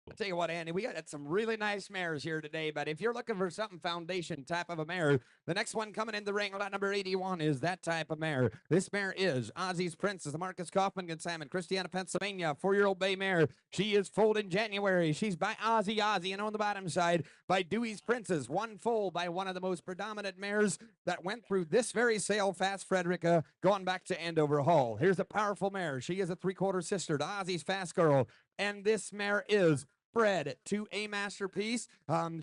I tell you what, Andy, we got some really nice mares here today, but if you're looking for something foundation type of a mare, the next one coming in the ring, lot number 81, is that type of mare. This mare is Ozzy's Princess, Marcus Kaufman, Consignment, Christiana, Pennsylvania, 4-year-old bay mare. She is foaled in January. She's by Ozzy, and on the bottom side, by Dewey's Princess, one foal by one of the most predominant mares that went through this very sale, Fast Frederica, going back to Andover Hall. Here's a powerful mare. She is a three-quarter sister to Ozzy's Fast Girl, and this mare is bred to a masterpiece.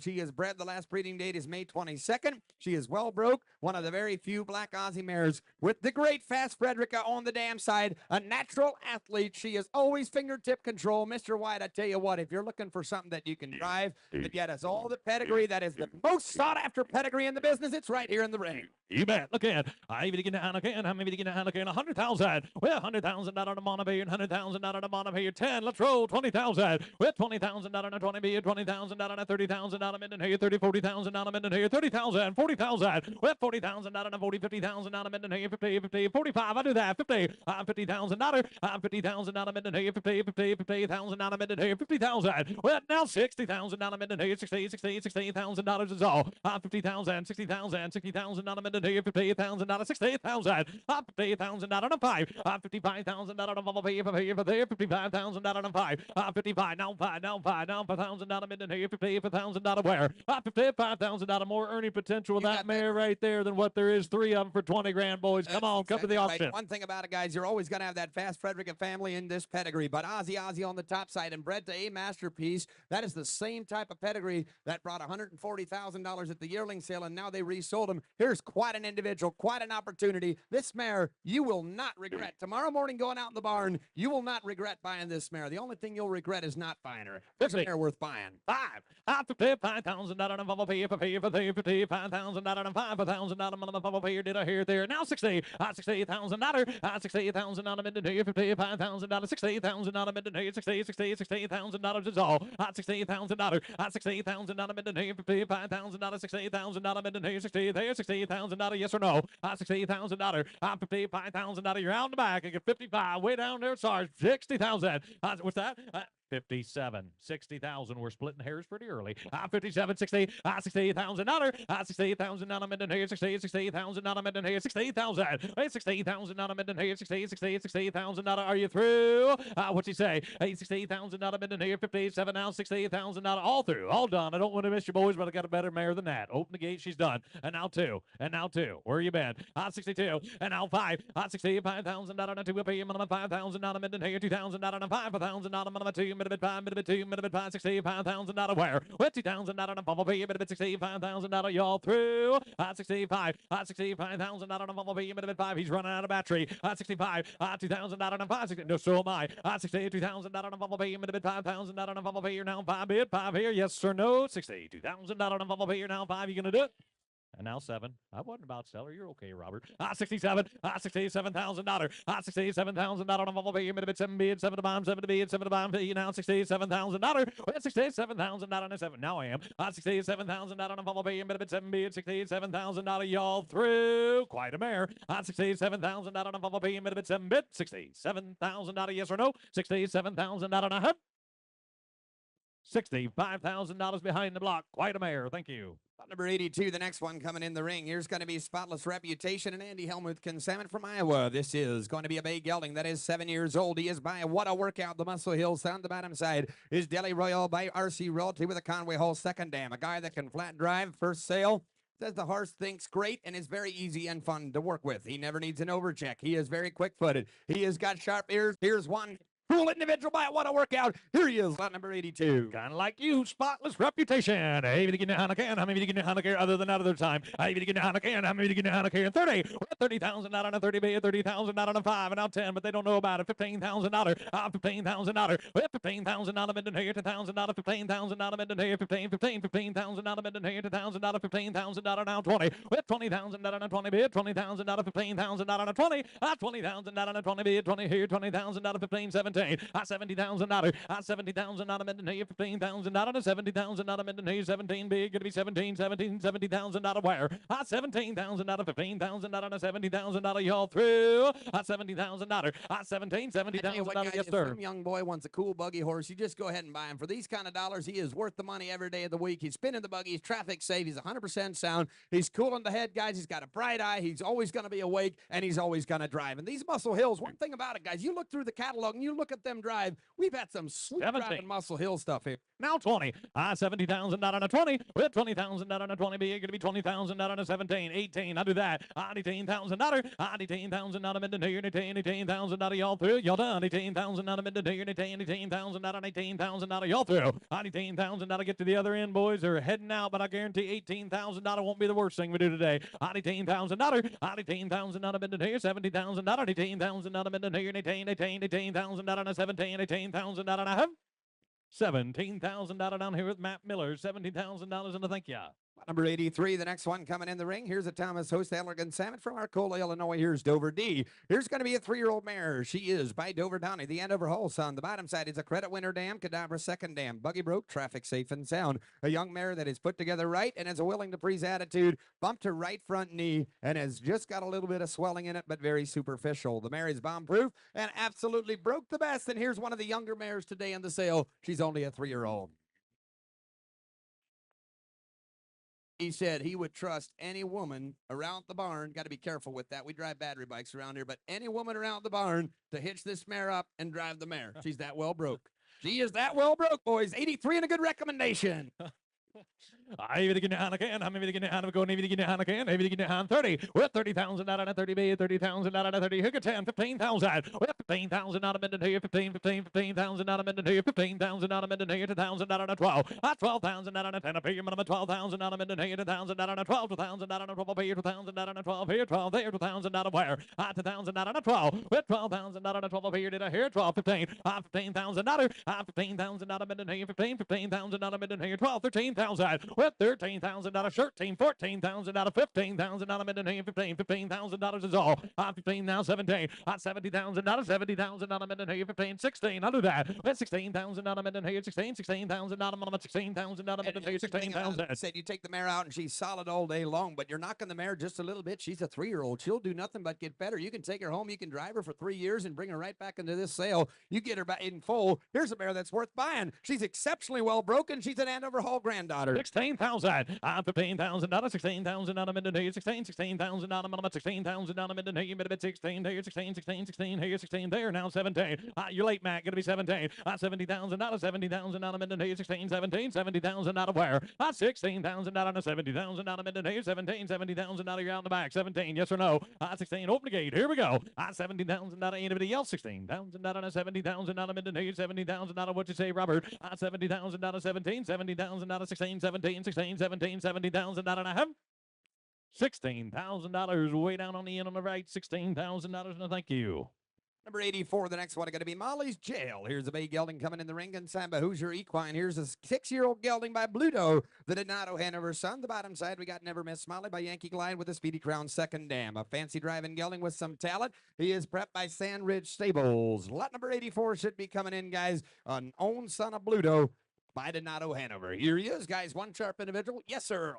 She is bred. The last breeding date is May 22nd. She is well broke. One of the very few black Aussie mares with the great Fast Frederica on the dam side. A natural athlete. She is always fingertip control. Mr. White, I tell you what, if you're looking for something that you can drive, that yet has all the pedigree, that is the most sought after pedigree in the business, it's right here in the ring. You bet. Look at I even get a again. I'm even get a again. 100,000. Well, 100,000 out on the Montevideo, 100,000 out on the Montevideo. 10. Let's roll. 20,000. With 20,000 out on a 20 B, 20,000 out on a 30,000 out of Minden here. 30, 40,000 out of Minden here. 30,000, 40,000. With 40,000 out on a 40, 50,000 out of Minden here. 50, 50, 45. I do that. 50. 50,000 out of 50,000 out of Minden here. 50, 50, 50,000 out of Minden here. 50,000. Well, now 60,000 out of Minden here. 60, 60, $60,000 is all. 50,000, 60,000, 60,000 out of Minden here. 58,000 out of 68,000. 58,000 out of a 5. 55,000 out of a 55,000 out of a 5. 55 now 5 now 5 now 5,000 out of Minden here. 55,000 out of where? 55,000 out of more earning potential with that mare right there than what there is. 3 of them for 20 grand, boys. Come on, come to the auction. Right. One thing about it, guys, you're always going to have that Fast Frederica family in this pedigree, but Ozzy on the top side and bred to a masterpiece. That is the same type of pedigree that brought $140,000 at the yearling sale, and now they resold them. Here's quite an individual, quite an opportunity. This mare, you will not regret. Tomorrow morning going out in the barn, you will not regret buying this mare. The only thing you'll regret is not buying her. This mare worth buying. 5. 55,000 out of a 55,000 out of 5,000 out of a did I hear there? Now 60. 60,000 out of 60,000 out of Minden here. 55,000 out of 60,000 out of Minden here. 60,000 dollars is all. 60,000 out of 60,000 out of Minden here. 55,000 out of 60,000 out of Minden here. 60,000 out of yes or no. 60,000 out of 55,000 out of you're out in the back. I get 55 way down there. Sorry, 60,000. What's that? 57, 60,000. We're splitting hairs pretty early. 57, 60, 68,000 out of 68,000 out of Minden here. 68,000 out of Minden here. 68,000. 68,000 out of Minden here. 68,000 out of. Are you through? What's he say? 68,000 out of Minden here. 57 now. 68,000 out of. All through. All done. I don't want to miss you, boys, but I got a better mare than that. Open the gate. She's done. And now 2. And now 2. Where you been? 62. And now 5. 65,000 out of 2. 5,000 out of Minden here. 2,000 out of 5,000 out of 2. Minute 5, minute 2, minute 5, 65,000 out of where? 20,000 out of a bumblebee, minute 65,000 out of y'all through. 65, 65,000 out of a bumblebee, minute 5. He's running out of battery. 65, 2,000 out of 5. No, so am I. 62,000 out of a bumblebee, minute 5,000 out of a bumblebee. You're now 5 bid, 5 here. Yes or no? 62,000 out of a bumblebee. You're now 5. You gonna do it? And now 7. I wasn't about seller. You're okay, Robert. 67. 67,000 $. 67,000 on a bumblebee. Minute 7 bid, 7 to bomb, 7 to bid, 7 to bomb. You now $67,000. 67,000 on a 7. Now I am. 67,000 on a bumblebee. Minute 7 bid, $67,000. Y'all through. Quite a mare. 67,000 on a bumblebee. Minute 7 bid, $67,000. Yes or no? 67,000 on a hunt. $65,000 behind the block. Quite a mare. Thank you. Number 82, the next one coming in the ring. Here's going to be Spotless Reputation and Andy Helmuth Consignment from Iowa. This is going to be a bay gelding that is 7 years old. He is by What a Workout, the Muscle Hills. On the bottom side is Delhi Royal by RC Realty with a Conway Hall second dam. A guy that can flat drive, first sale. Says the horse thinks great and is very easy and fun to work with. He never needs an overcheck. He is very quick-footed. He has got sharp ears. Here's one. Cool individual by What a Workout. Here he is, lot number 82. Kind of like you, Spotless Reputation. Hey, to get Hanakan, how many to get Hanakan other than another time? Hey, to get Hanakan, how many to get Hanakan? 30. 30,000 out on a 30 bay, 30,000 out on a 5, and now 10, but they don't know about it. $15,000. 15,000. 15,000 out of Minden here, 10,000 out of 15,000 out of Minden here, 15,000 out of Minden here, 10,000 out of 15,000 out of now 20. With 20,000 out on a 20 bid, 20,000 out of 15,000 out on a 20. 20,000 out on a 20 bid, 20 here, 20,000 out of 15, 17. 17. $70,000. $70,000 mid to you. $15,000. $70,000 mid to you. 17 big. Gonna be 17. $70,000 wire. $17,000. $15,000. $70,000. Y'all through. $70,000. $70,000. Yes, sir. Some young boy wants a cool buggy horse, you just go ahead and buy him. For these kind of dollars, he is worth the money every day of the week. He's spinning the buggy. He's traffic safe. He's 100% sound. He's cool in the head, guys. He's got a bright eye. He's always going to be awake, and he's always going to drive. And these Muscle Hills, one thing about it, guys, you look through the catalog and you look at them drive. We've had some sweet driving Muscle Hill stuff here. Now 20. $70,000 a 20. With $20,000 a 20 be going to be $20,000 a 17. 18. I do that. $18,000. $18,000 mid to you. $18,000 y'all through. Y'all done. $18,000 mid to you. $18,000. $18,000 y'all through. $18,000 get to the other end, boys. They're heading out, but I guarantee $18,000 won't be the worst thing we do today. $18,000. $18,000 mid to you. $70,000. $18,000 mid to you. $18,000 a 17. $18,000 $17,000 down here with Matt Miller. $70,000 and a thank you. Number 83, the next one coming in the ring. Here's a Thomas Host Elegant Salmon from Arcola, Illinois. Here's Dover D. Here's going to be a 3-year-old mare. She is by Dover Downey. The end of her hull, son. The bottom side is a Credit Winner Dam, Cadabra Second Dam. Buggy broke, traffic safe and sound. A young mare that is put together right and has a willing to please attitude. Bumped her right front knee and has just got a little bit of swelling in it, but very superficial. The mare is bomb-proof and absolutely broke the best. And here's one of the younger mares today in the sale. She's only a 3-year-old. He said he would trust any woman around the barn. Got to be careful with that. We drive battery bikes around here, but any woman around the barn to hitch this mare up and drive the mare. She's that well broke. She is that well broke, boys. 83 and a good recommendation. I'm maybe the Hanakan, go maybe the Hanakan, maybe the Han 30 with 30,000 out of 30 B, 30,000 out of 30, hook at 10, 15,000 with 15,000 out of mid to 15,000 out of mid to 15,000 out of mid to 2,000 out of 12, 12,000 out of 10, a pay minimum 12,000 out of mid to 2,000 out of 12, 2,000 out of 12, pay 2,000 out of 12 here, 12 there, 2,000 out of where, 2,000 out of 12 with 12,000 out of 12 here, did I hear 12, 15, 15,000 out of 15,000 out of mid to 15,000 out of mid to 12, 13,000 with $13,000 shirt team, 14,000 out of 15,000 out of mid to 15,000 is all. 15 now 17. $70,000 out of mid to 15, 16. I'll do that. With 16,000 out of mid to 16,000 out of 16,000 out of mid to 16,000. Said you take the mare out and she's solid all day long, but you're knocking the mare just a little bit. She's a 3-year-old. She'll do nothing but get better. You can take her home. You can drive her for 3 years and bring her right back into this sale. You get her back in full. Here's a mare that's worth buying. She's exceptionally well broken. She's an Andover Hall granddaughter. 16,000. $15,000. 16,000 out of mid to 16,000 out of minimum 16,000 out of mid to mid 16 here 16 here 16 there now 17. You're late, Matt. Gonna be 17. 70,000 out of 70,000 out of mid to 16 17 70,000 out of where? 16,000 out of 70,000 out of mid to 17 70,000 out of your out in the back 17. Yes or no? 16. Open the gate. Here we go. 70,000 out of anybody else 16,000 out of 70,000 out of mid to 70,000 out of what you say, Robert? 70,000 out of 17 70,000 out of 16 17 16 17 70,000 out of a half. $16,000 way down on the end on the right. $16,000 and thank you. Number 84, the next one is going to be Molly's Jail. Here's a bay gelding coming in the ring and Samba Hoosier Equine. Here's a 6-year-old gelding by Bluto, the Donato Hanover son. The bottom side, we got Never Miss Molly by Yankee Glide with a Speedy Crown Second Dam. A fancy driving gelding with some talent. He is prepped by Sand Ridge Stables. Lot number 84 should be coming in, guys. An own son of Bluto by Donato Hanover. Here he is, guys. One sharp individual. Yes, sir.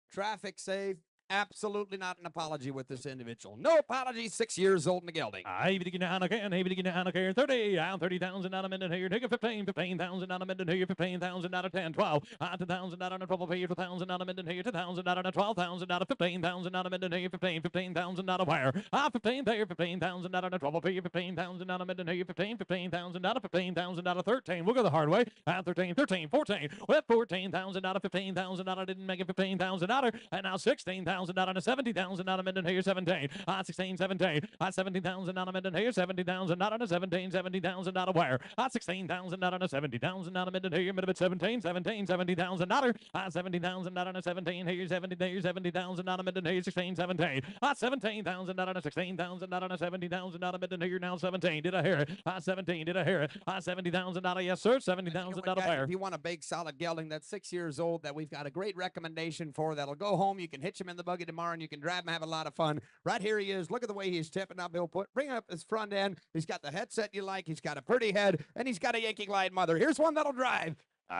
Traffic safe. Absolutely not an apology with this individual. No apology. 6 years old in the gelding. I begin to Hanakan, 30, 30,000 out of mid here, take a 15,000 out of mid here, 15,000 out of 10, 12, 2,000 out of 12, 2,000 out of mid here, 2,000 out of 12,000 out of 15,000 out of mid here, 15,000 out of where? 15 there, 15,000 out of 12, 15,000 out of mid here, 15,000 out of 15,000 out of 13. We'll go the hard way. 13, 14, with 14,000 out of 15,000 out of didn't make it 15,000 out of, and now 16,000 out of 70,000 out of mid here, 17, 16, 17, 70,000 out of mid here, 70,000 out of 17, 70,000 out of where? 16,000 out of 70,000 out of mid here, mid 17, 70,000 out of 70,000 out of 17 here, 70,000 out of mid here, 16, 17, 17,000 out of 16,000 out of 70,000 out of mid here, now 17. Did I hear it? 17. Did I hear it? 70,000 out of yes, sir. 70,000 out of where? If you want a big solid gelding that's 6 years old that we've got a great recommendation for, that'll go home. You can hitch him in the buggy tomorrow, and you can drive him, have a lot of fun. Right here he is. Look at the way he's tipping up. He'll bring up his front end. He's got the headset you like. He's got a pretty head, and he's got a Yankee Glide mother. Here's one that'll drive.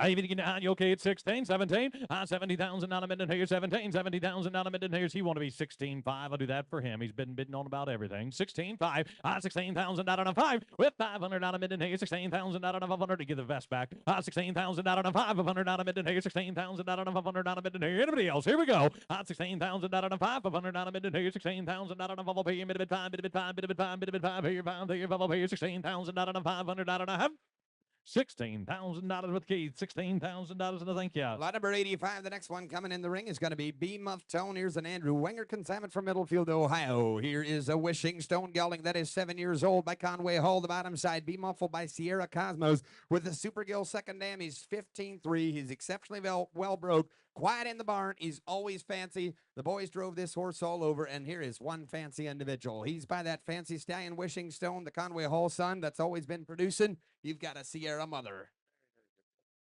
Even getting on you okay at 16, 17, 70,000 on a minute here, 17, 70,000 on a minute here. He want to be 16.5. I'll do that for him. He's been bidding on about everything. 16.5, 16,000 out on a 5 with 500 on a minute here, 16,000 out on a 500 to give the vest back. 16,000 out on a 500 on a minute here, 16,000 out on a 500 on a minute here. Anybody else? Here we go. 16,000 out on a 500 on a minute here, 16,000 out on a 5 here, bit of 5, bit of 5, bit of 5, bit of 5 here, 5 here, 5 here, 16,000 out on a 500 out on a half. $16,000 with Keith. $16,000 and a thank you. Lot number 85. The next one coming in the ring is going to be B Muff Tone. Here's an Andrew Wenger consignment from Middlefield, Ohio. Here is a Wishing Stone Gelding that is 7 years old by Conway Hall. The bottom side, B Muffled by Sierra Cosmos with the Super Gill second dam. He's 15-3. He's exceptionally well broke. Quiet in the barn. He's always fancy. The boys drove this horse all over, and here is one fancy individual. He's by that fancy stallion Wishing Stone, the Conway Hall son that's always been producing. You've got a Sierra mother.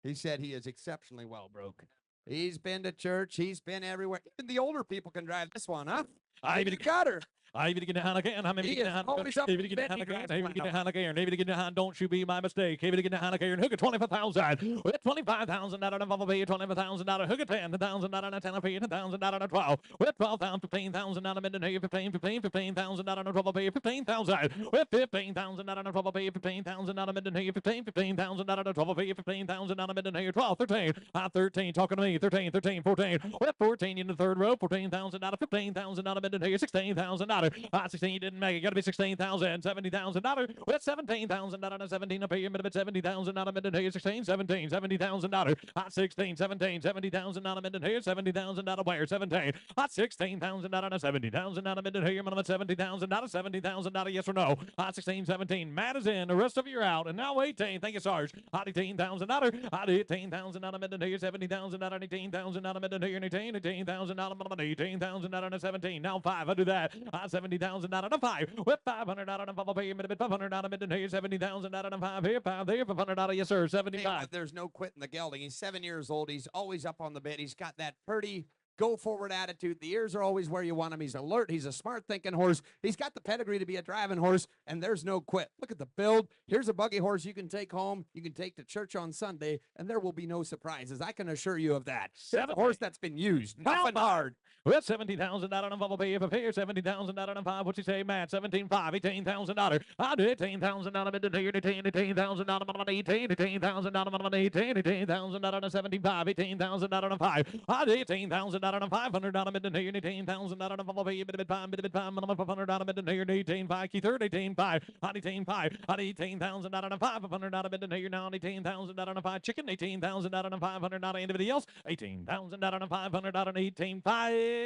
He said he is exceptionally well broke. He's been to church. He's been everywhere. Even the older people can drive this one, huh? I even got her. I even get a hand again. I'm He is always up even get a hand again. Even get a hand again. Even get a hand. Don't you be my mistake. Even get a hand again. Hook at 25,000. With 25,000 out of a pay. 25,000 out of hook at 10,000 out of 10 a pay. 10,000 out of 12. With 12,000, 15,000 out of midnight. 15,000 out of 12 a pay. 15,000. With 15,000 out of 12 a pay. 15,000 out of midnight. 15,000 out of 12 a pay. 15,000 out of midnight. 12, 13. 13. Talking to me. 13, 14. With 14 in the third row. 14,000 out of 15,000 out of midnight. 16,000 out of 16 didn't make it. Got to be 16,000, $70,000 with 17,000 out of 17 a pay. A minute 70,000 out of minute here. 16, 17, $70,000 at 16, 17, 70,000 out of minute here. 70,000 out of where? 17 at 16,000 out of 70,000 out of minute here. Minimum 70,000 out of 70,000 out of yes or no. At 16, 17. Matt is in. The rest of you are out. And now 18. Thank you, Sarge. At 18,000 out of 18,000 out of minute here. 70,000 out of 18,000 out of minute here. 18,000 out of minute 18,000 out of 17. Now 5. I do that. 70,000 out of a 5 with 500 out of a pay. 500 out of minute here. 70,000 out of a 5 here. 5 there. 500 out of yes, sir. 75. Hey, there's no quitting the gelding. He's 7 years old. He's always up on the bit. He's got that pretty go forward attitude. The ears are always where you want him. He's alert. He's a smart thinking horse. He's got the pedigree to be a driving horse, and there's no quit. Look at the build. Here's a buggy horse you can take home. You can take to church on Sunday, and there will be no surprises. I can assure you of that. It's a horse that's been used. Nothing hard. With 70,000 out of a pay. If a pay 70,000 out of 5. What's he say, Matt? 17,5. $18,000. I do 18,000 out of it. 18,000 out of 18. 18,000 out of 18. 18,000 out of 75. 18,000 out of 5. I do 18,000 out of 500 out of it. 18,000 out of a pay. Bit of 5. Minimum 500 out of it. 18,5. Key third. 18,5. 18,5. 18,000 out of 500 out of it. Now 18,000 out of 5. Chicken. 18,000 out of 500 out of anybody else. 18,000 out of 500 out of 18,5.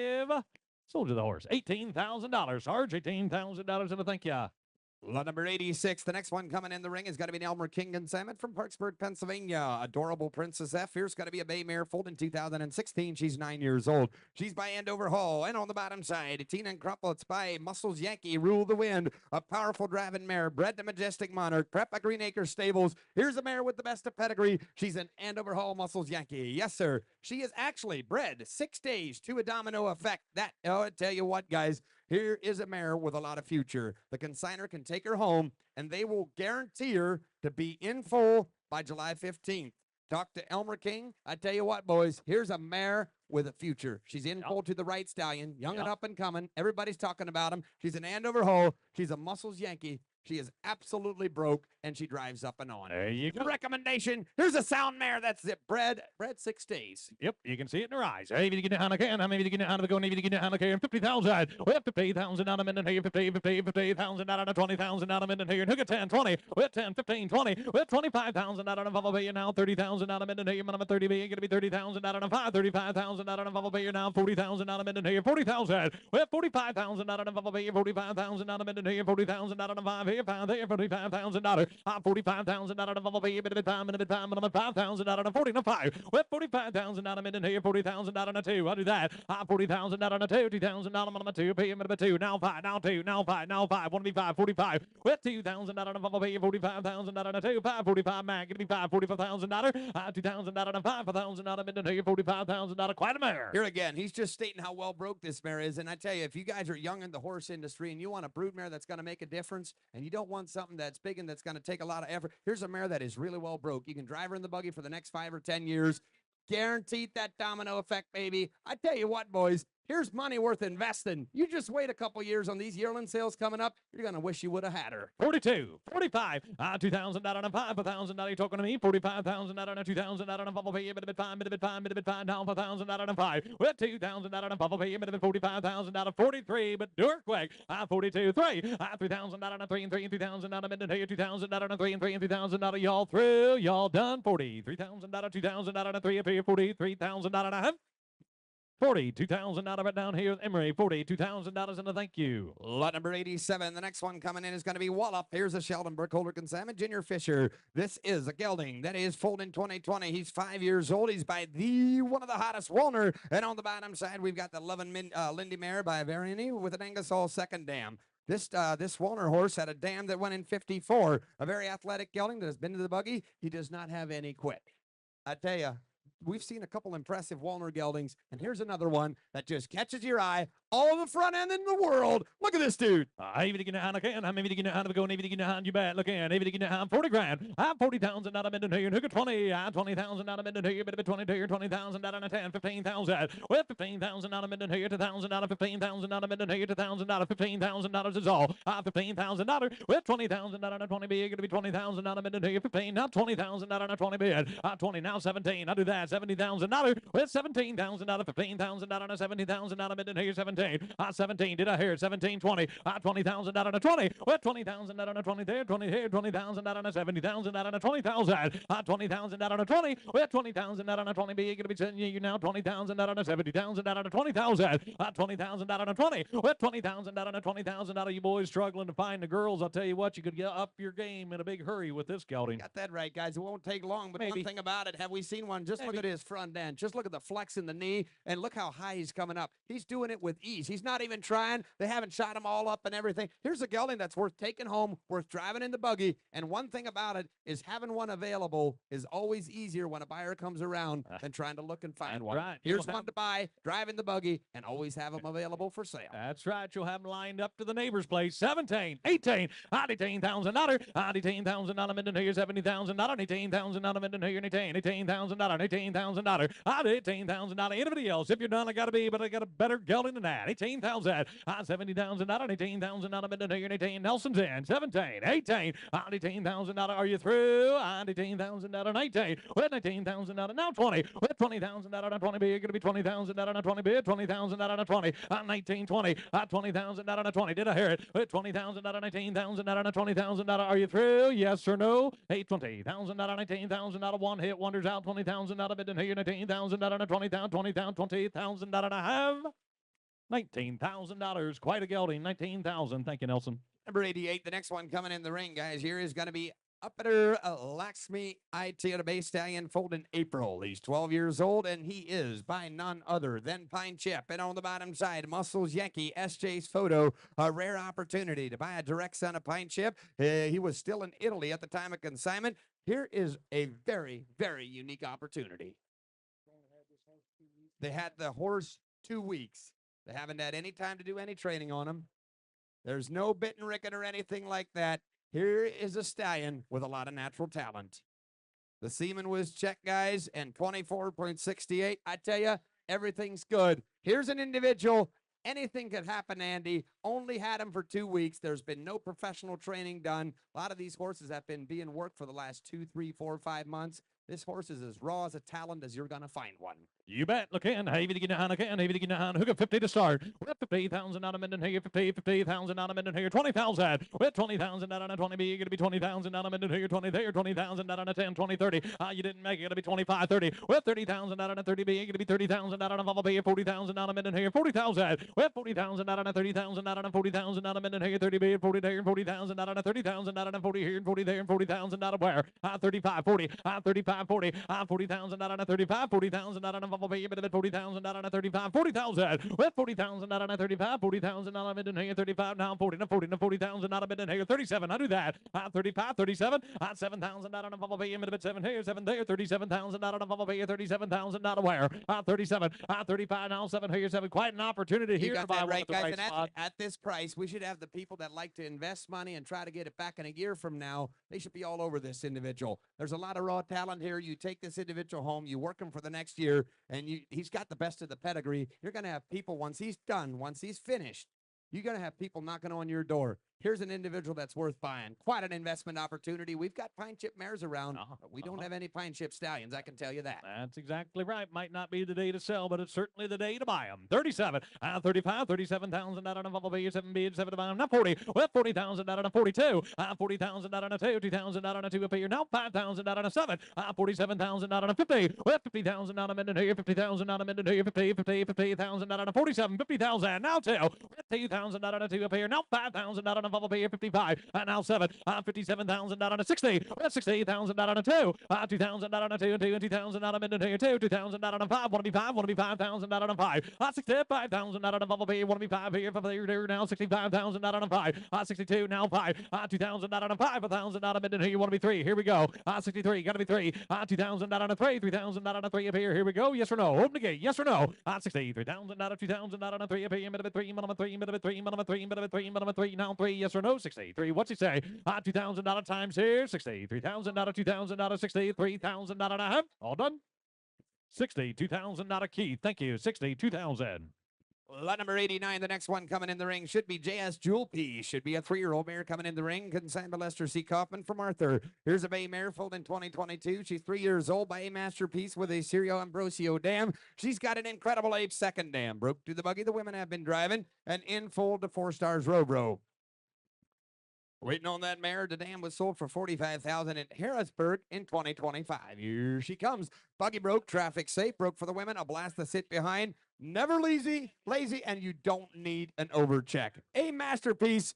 Sold to the horse. $18,000. Sarge, $18,000 and a thank you. Lot number 86. The next one coming in the ring is going to be an Elmer King consignment from Parksburg, Pennsylvania. Adorable Princess F. Here's going to be a bay mare foaled in 2016. She's 9 years old. She's by Andover Hall. And on the bottom side, Tina and Crumple. It's by Muscles Yankee. Rule the Wind. A powerful driving mare. Bred to Majestic Monarch. Prep by Green Acre Stables. Here's a mare with the best of pedigree. She's an Andover Hall Muscles Yankee. Yes, sir. She is actually bred 6 days to a domino effect. That, oh, I tell you what, guys. Here is a mare with a lot of future. The consignor can take her home, and they will guarantee her to be in full by July 15th. Talk to Elmer King. I tell you what, boys, here's a mare with a future. She's in full to the right stallion, young and up and coming. Everybody's talking about him. She's an Andover Hall. She's a Muscles Yankee. She is absolutely broke, and she drives up and on. There you go. Recommendation. Here's a sound mare that's it. Bred 6 days. Yep, you can see it in her eyes. Hey, if you get it on again, I'm maybe getting it on the go, maybe you get it on again. 50,000. We have 50,000 out of minute here. 50,000 out of 20,000 out of minute here. Hook at 10, 20. With 10, 15, 20. With 25,000 out of a pay now. 30,000 out of minute here. Minimum 30 going to be 30,000 out of 5. 35,000 out of a pay now. 40,000 out of minute here. 40,000. With 45,000 out of a pay. 45,000 out of minute here. 40,000 out of 5 $45,000. $45,000 $5,000 40 and 5. With $45,000 mid and here, $40,000 a two. I'll do that. $40,000 a two, $2,000 two, pay him a two. Now five, now two, now five, now five. Want to be 545 with $2,000 pay $45,000 a two, 545 man. Give me $45,000. $2,000 $5,000 mid and here, $45,000. Quite a mare. Here again, he's just stating how well broke this mare is. And I tell you, if you guys are young in the horse industry and you want a brood mare that's going to make a difference, and you don't want something that's big and that's going to take a lot of effort, here's a mare that is really well broke. You can drive her in the buggy for the next 5 or 10 years. Guaranteed that domino effect, baby. I tell you what, boys, here's money worth investing. You just wait a couple years on these yearling sales coming up. You're going to wish you would have had her. 42, 45, $2,000 and $5,000. You're talking to me. $45,000 and $2,000 and $5,000 pay you bid $5 down $5,000 and $5 with $2,000 and $5 pay you bid $45,000 43, but do it quick. 42, 3, $3,000 and 3 and 3 and $2,000 mid and $2,000 and 3 and 3 and $2,000. Y'all through, y'all done. $43,000, $2,000 and 3 and 3 $43,000 and a half. $42,000 out of it down here with Emery. $42,000 and a thank you. Lot number 87. The next one coming in is going to be Wallop. Here's a Sheldon Burkholder Consignment. Junior Fisher. This is a gelding that is foaled in 2020. He's 5 years old. He's by one of the hottest Walner. And on the bottom side, we've got the Lindy mare by Variany with an Angus second dam. This Walner horse had a dam that went in 54. A very athletic gelding that has been to the buggy. He does not have any quit. I tell you, we've seen a couple impressive Walner geldings, and here's another one that just catches your eye. All the front end in the world. Look at this dude. Maybe to get a hand again. Maybe to get a hand of go. Maybe to get a hand. You bet. Look in. Maybe to get a hand. 40 grand. I'm 40,000 out of mid and here. Look at 20. I'm 20,000 out of mid and here. Bit of 20 here. 20,000 out of 10. 15,000. With 15,000 out of mid and here. 2,000 out of 15,000 out of mid and here. 2,000 out of $15,000 is all. $15,000 with 20,000 out of 20 bid. Going to be 20,000 out of mid and here. 15. Now 20,000 out of 20 bid. 20 now 17. I'll do that. $70,000 with 17,000 out of 15,000 out of 70,000 out of mid and here. 17. 17. Did I hear it? 17, 20. 20,000 out of 20. With 20,000 out of 20 there. 20 here. 20,000 out of 70,000 out of 20,000. 20,000 out of 20. With 20,000 out of 20. Be going to be sending you now 20,000 out of 70,000 out of 20,000. 20,000 out of 20. With 20,000 out of 20,000 out of you boys struggling to find the girls. I'll tell you what, you could get up your game in a big hurry with this gelding. Got that right, guys. It won't take long, but one thing about it, have we seen one? Just look at his front end. Just look at the flex in the knee, and look how high he's coming up. He's doing it with ease. He's not even trying. They haven't shot him all up and everything. Here's a gelding that's worth taking home, worth driving in the buggy. And one thing about it is having one available is always easier when a buyer comes around than trying to look and find one. Right. Here's one to buy, drive in the buggy, and always have them available for sale. That's right. You'll have them lined up to the neighbor's place. 17, 18, $18,000, $18,000 mid and here, $70,000, $18,000 mid and here, $18,000, $18,000, $18,000. Anybody else? If you're done, I got to be, but I got a better gelding than that. 18,000, $70,000, $18,000 mid and here, 18. Nelson's in. 17, 18, $18,000. Are you through? $18,000, 18. With $18,000, now 20. With $20,000 out of 20 bid, going to be $20,000 out of 20 bid, $20,000 out of 20, 19, 20, $20,000 out of 20. Did I hear it? With $20,000 out of 19,000 out of 20,000. Are you through? Yes or no? 20,000 out of 19,000 out of one hit wonders out. 20,000 out of it and here, 19,000 out of 20,000, 20,000 out and a half. $19,000. Quite a gelding. 19,000. Thank you, Nelson. Number 88. The next one coming in the ring, guys, here is going to be Upper Laxmi IT Bay Stallion foaled in April. He's 12 years old, and he is by none other than Pine Chip. And on the bottom side, Muscles Yankee, SJ's photo, a rare opportunity to buy a direct son of Pine Chip. He was still in Italy at the time of consignment. Here is a very, very unique opportunity. They had the horse 2 weeks. They haven't had any time to do any training on him. There's no bit and rickon or anything like that. Here is a stallion with a lot of natural talent. The semen was checked, guys, and 24.68. I tell you, everything's good. Here's an individual. Anything could happen, Andy. Only had him for 2 weeks. There's been no professional training done. A lot of these horses have been being worked for the last 2, 3, 4, 5 months. This horse is as raw as a talent as you're going to find one. You bet. Look in. Hey, to get down again. Hey, to get down. Hook up 50 to start. With 50,000 out of minute here. 50,000 out of minute here. 20,000. With 20,000 out of 20 B. You're going to be 20,000 out of minute here. 20 there. 20,000 out of 10. 20, 30. You didn't make it. Going to be 25, 30. With 30,000 out of 30 B. You're going to be 30,000 out of bubble B. 40,000 out of minute here. 40,000. With 40,000 out of 30,000 out of 40,000 out of minute here. 30 B. 40 there. 40,000 out of 30,000 out of 40 here. 40 there. 40,000 out of where? 35, 40. 35, 40. 40,000 out of 35. 40,000 out of bubble B. 40,000 out of 35, 40,000. With 40,000 out of 35, 40,000 out of mid and here, 35 now, 40 to 40 to 40,000 out of mid and here, 37. I do that. 35, 37. 7,000 out of bubble B, mid bit 7 here, 7 there, 37,000 out of bubble B, 37,000 out of where? 37, 35 now, 7 here, 7. Quite an opportunity here to buy right, guys. And at this price, we should have the people that like to invest money and try to get it back in a year from now. They should be all over this individual. There's a lot of raw talent here. You take this individual home, you work him for the next year, and he's got the best of the pedigree. You're going to have people, once he's done, once he's finished, you're going to have people knocking on your door. Here's an individual that's worth buying. Quite an investment opportunity. We've got pine chip mares around, but we don't have any pine chip stallions. I can tell you that. That's exactly right. Might not be the day to sell, but it's certainly the day to buy them. 37, 35, 37,000 out of a bubble B, 7B, 7 to buy them. Now 40, well, 40,000 out of 42, 40,000 out of 2, 2,000 out of 2 up here. Now 5,000 out of 7, 47,000 out of 50, well, 50,000 out of mid and here, 50,000 out of mid and here, 50,000 out of 47, 50,000. Now 2, 50,000 out of 2 up here. Now 5,000 out of bubble B, 55, now 7, 57,000 out of 60, 60,000 out of 2, 2,000 out of 2, and 2,000 out of mid and here, 2, 2,000 out of 5, want to be 5,000 out of 5, 65,000 out of bubble B, want to be 5 here, 5 there, now 65,000 out of 5, 62, now 5, 2,000 out of 5, 1,000 out of mid and here, you want to be 3, here we go, 63, got to be 3, 2,000 out of 3, 3,000 out of 3 up here we go, yes or no, open the gate, yes or no, 63,000 out of 2,000 out of 3 up here, mid of 3, mid of 3, mid of 3, mid of 3, mid of 3, mid of 3, now 3, yes or no, 63, what's he say, 2,000 out of times here, 63,000 out of 2,000 out of 63,000 out of a half, all done, 62,000 out of Keith, thank you, 62,000. Lot number 89, the next one coming in the ring should be J.S. Jewel P. Should be a 3-year-old mare coming in the ring. Consigned by Lester C. Kaufman from Arthur. Here's a bay mare foaled in 2022. She's 3 years old by a masterpiece with a Serio Ambrosio dam. She's got an incredible age second dam. Broke through the buggy the women have been driving. And in full to 4 Stars Robro. Waiting on that mare. The dam was sold for $45,000 in Harrisburg in 2025. Here she comes. Buggy broke, traffic safe, broke for the women. A blast to sit behind. Never lazy, and you don't need an overcheck. A masterpiece.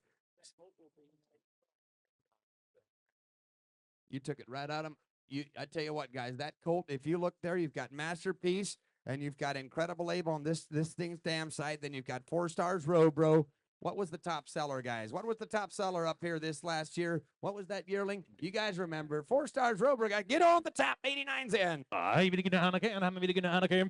You took it right out of him. I tell you what, guys, that colt, if you look there, you've got masterpiece, and you've got incredible Abe on this thing's damn site. Then you've got 4 Stars Robro. What was the top seller, guys? What was the top seller up here this last year? What was that yearling? You guys remember. 4 Stars Robro, guys. Get on the top. 89's in. I'm going to get down again.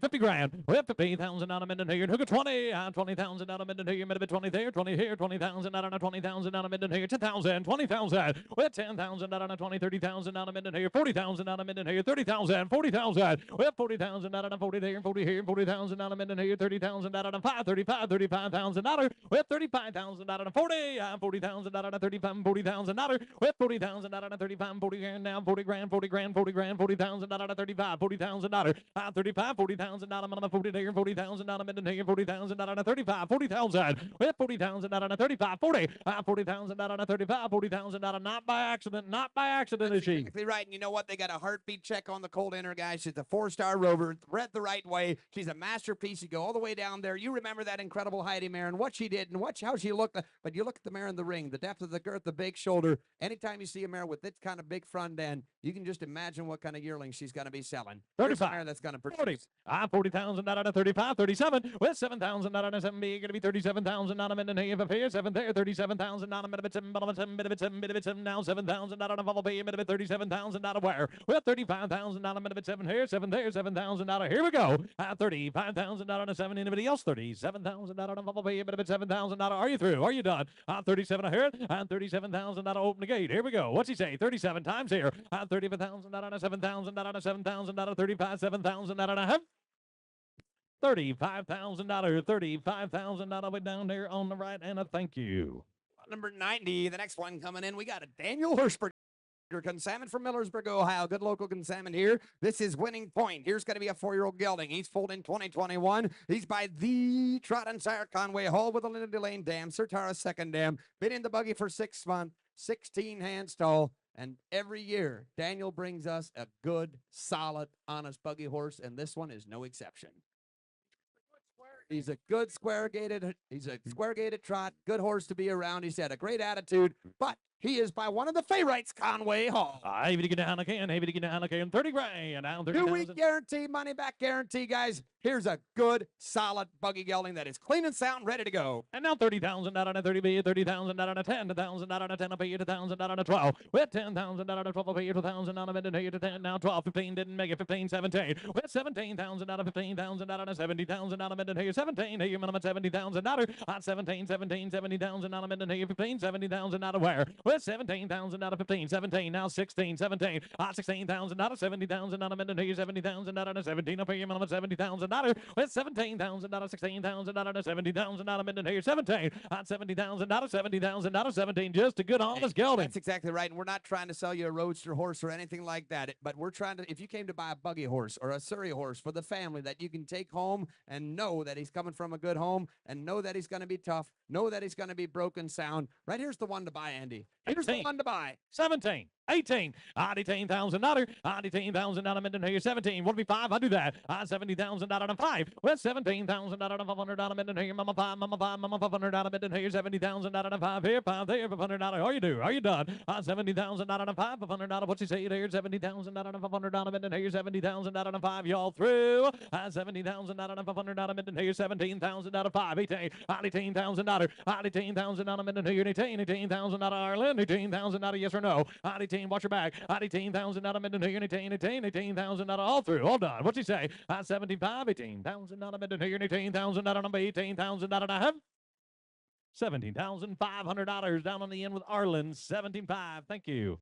50 grand. Well, 50,000 out of mid and here. Hook at 20. 20,000 out of mid and here. Mid 20 there. 20 here. 20,000 out of 20,000 out of mid and here. 10,000. 20,000. Well, 10,000 out of 20. 30,000 out of mid and here. 40,000 out of mid and here. 30,000. 40,000. Well, 40,000 out of 40 there. 40 here. 40,000 out of mid and here. 30,000 out of 5. 35. 35,000 out of. Well, 35,000 out of 40. 40,000 out of 35. 40,000 out of. Well, 40,000 out of 35. 40 grand now. 40 grand. 40 grand. 40 grand. 40,000 out of 35. 40,000 out of 35. 40,000 out of 40 there. 40,000 out of mid and here. 40,000 out of 35. 40,000. Well, 40,000 out of 35. 40. 40,000 out of 35. 40,000 out of not by accident. Not by accident, That's is she? Exactly right. And you know what? They got a heartbeat check on the colt inner, guys. She's a 4-star rover, bred the right way. She's a masterpiece. You go all the way down there. You remember that incredible Heidi mare and what she did and watch how she looked. But you look at the mare in the ring, the depth of the girth, the big shoulder. Anytime you see a mare with this kind of big front end, you can just imagine what kind of yearling she's going to be selling. 35. Mare that's going to produce. 40. 40,000 out of 35. 37. With 7,000 out of 7B. Going to be 37,000 out of mid and here. Up here. 7 there. 37,000 out of mid of it. 7 bottom of 7 mid of it. 7 mid of it. 7 now. 7,000 out of bubble B. Mid of it. 37,000 out of where? With 35,000 out of mid of it. 7 here. 7 there. 7,000 out of here we go. 35,000 out of 7. Anybody else? 37,000 out of bubble B. Mid of it. 7,000 out of. Are you through? Are you done? 37 here. And 37,000 out of open the gate. Here we go. What's he say? 37 times here. 35,000 out of 7,000 out of 7,000 out of 35. 7,000 out of a half. $35,000. 35,000 out of it down there on the right. And a thank you. Number 90, the next one coming in, we got a Daniel Hirschberg Oscar consignment from Millersburg, Ohio. Good local consignment here. This is Winning Point. Here's going to be a 4-year-old gelding. He's foaled in 2021. He's by the Trotting Sale Conway Hall with a Linda Lane dam. Sir Tara's second dam. Been in the buggy for 6 months. 16 hands tall. And every year, Daniel brings us a good, solid, honest buggy horse, and this one is no exception. He's a good he's a square-gated trot, good horse to be around. He's had a great attitude, but he is by one of the favorites, Conway Hall. Maybe to get down again, maybe to get down again. 30 grand, down 30. 2-week guarantee, money back guarantee, guys. Here's a good, solid buggy gelding that is clean and sound, ready to go. And now 30,000 out on a 30B, 30,000 out on a 10,000 out on a 10, a pay 2,000 out on a 12. With 10,000 out on a 12, a pay 2,000 out of it, and here to 10, now 12, 15, didn't make it, 15, 17. With 17,000 out of 15,000 out on a 70,000 out of it, and here 17, here minimum 70,000 out on 17, 17, 70,000 out of it, and here 15, 70,000 out of where? With 17,000 out of 15, 17, now 16, 17, 16,000 out of 70,000 out of it, and here 70,000 out on a 17, up here minimum 70,000 out with 17,000 out of 16,000 out of 70,000 out of it, and here 17, 70,000 out of 70,000 out of 17, just a good honest gelding. That's exactly right, and we're not trying to sell you a roadster horse or anything like that, but we're trying to, if you came to buy a buggy horse or a Surrey horse for the family that you can take home and know that he's coming from a good home and know that he's going to be tough, know that he's going to be broken sound, right here's the one to buy, Andy. Here's 18, the one to buy. 17, 18, 18,000 out, 18,000 out of it, and here 17, would be 5, I'll do that. 70,000 out of 5, with 17,000 out of 500 out of it, and here mama 5, mama 500 out of it, and here 70,000 out of 5 here, 5 there, 500 out of, are you do? Are you done? 70,000 out of 5, 500 out of what's he say there, 70,000 out of 500 out of it, and here 70,000 out of 5, y'all through. 70,000 out of 500 out of it, and here 17,000 out of 5, 18, 18,000 out of 18,000 out of it, and here 18,000 out of Ireland, 18,000 out of yes or no, 18, watch your back, 18,000 out of it, and here 18,000 out of all through, all done. What's he say? 75, 18,000 out of it, and here 18,000 out of number 18,000 out of half. $17,500 down on the end with Arlen, 17.5. Thank you.